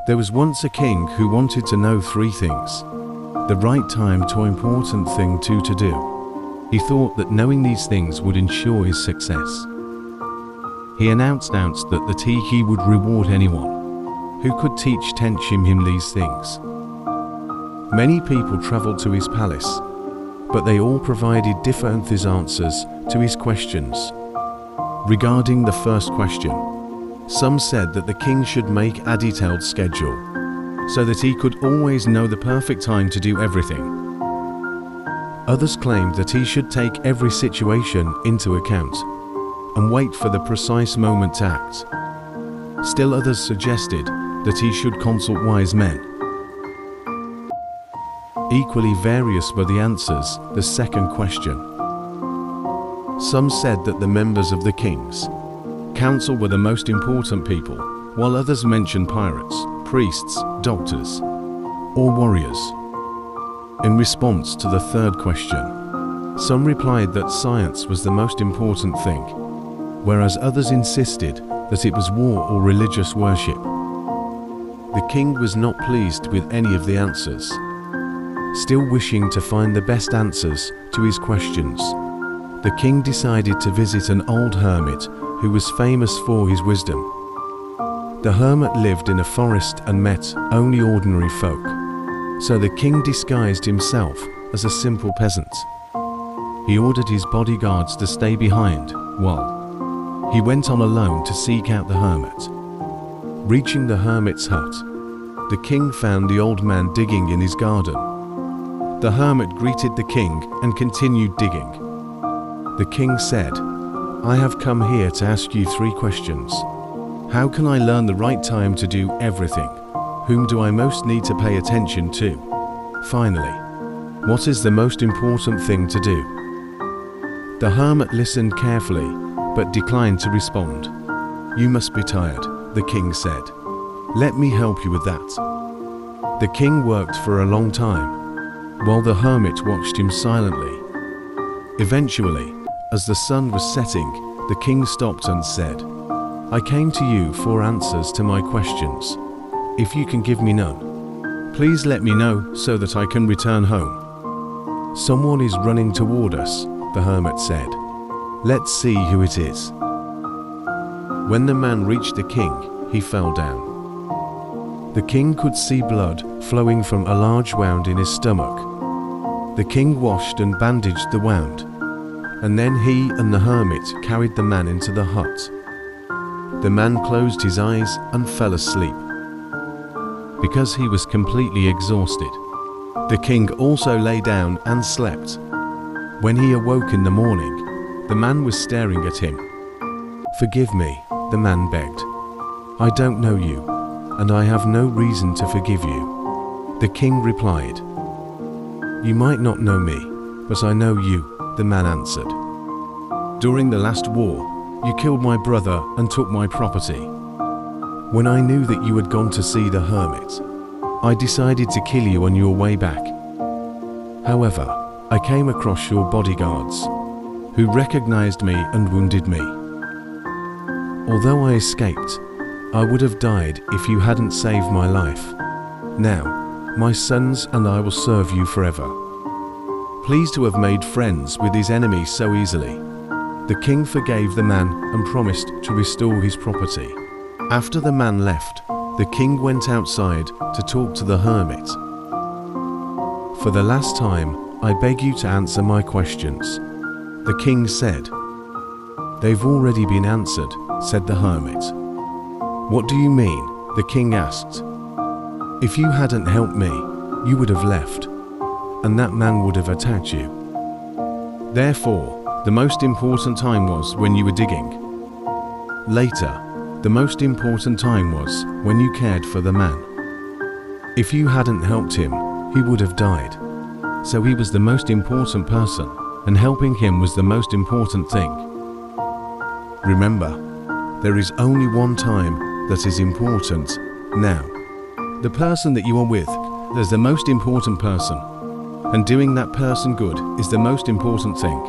There was once a king who wanted to know three things: the right time to important thing to do. He thought that knowing these things would ensure his success. He announced that he would reward anyone who could teach him these things. Many people traveled to his palace, but they all provided different answers to his questions. Regarding the first question, some said that the king should make a detailed schedule, so that he could always know the perfect time to do everything. Others claimed that he should take every situation into account and wait for the precise moment to act. Still others suggested that he should consult wise men. Equally various were the answers to the second question. Some said that the members of the king's council were the most important people, while others mentioned pirates, priests, doctors, or warriors. In response to the third question, some replied that science was the most important thing, whereas others insisted that it was war or religious worship. The king was not pleased with any of the answers. Still wishing to find the best answers to his questions, the king decided to visit an old hermit who was famous for his wisdom. The hermit lived in a forest and met only ordinary folk, so the king disguised himself as a simple peasant. He ordered his bodyguards to stay behind while he went on alone to seek out the hermit. Reaching the hermit's hut, the king found the old man digging in his garden. The hermit greeted the king and continued digging. The king said, "I have come here to ask you three questions. How can I learn the right time to do everything? Whom do I most need to pay attention to? Finally, what is the most important thing to do?" The hermit listened carefully, but declined to respond. "You must be tired," the king said. "Let me help you with that." The king worked for a long time, while the hermit watched him silently. Eventually, as the sun was setting, the king stopped and said, "I came to you for answers to my questions. If you can give me none, please let me know so that I can return home." "Someone is running toward us," the hermit said. "Let's see who it is." When the man reached the king, he fell down. The king could see blood flowing from a large wound in his stomach. The king washed and bandaged the wound, and then he and the hermit carried the man into the hut. The man closed his eyes and fell asleep. Because he was completely exhausted, the king also lay down and slept. When he awoke in the morning, the man was staring at him. "Forgive me," the man begged. "I don't know you, and I have no reason to forgive you." The king replied, "You might not know me, but I know you," the man answered. "During the last war, you killed my brother and took my property. When I knew that you had gone to see the hermit, I decided to kill you on your way back. However, I came across your bodyguards, who recognized me and wounded me. Although I escaped, I would have died if you hadn't saved my life. Now, my sons and I will serve you forever." Pleased to have made friends with his enemies so easily, the king forgave the man and promised to restore his property. After the man left, the king went outside to talk to the hermit. "For the last time, I beg you to answer my questions," the king said. "They've already been answered," said the hermit. "What do you mean?" the king asked. "If you hadn't helped me, you would have left, and that man would have attacked you. Therefore, the most important time was when you were digging. Later, the most important time was when you cared for the man. If you hadn't helped him, he would have died. So he was the most important person, and helping him was the most important thing. Remember, there is only one time that is important now. The person that you are with is the most important person, and doing that person good is the most important thing.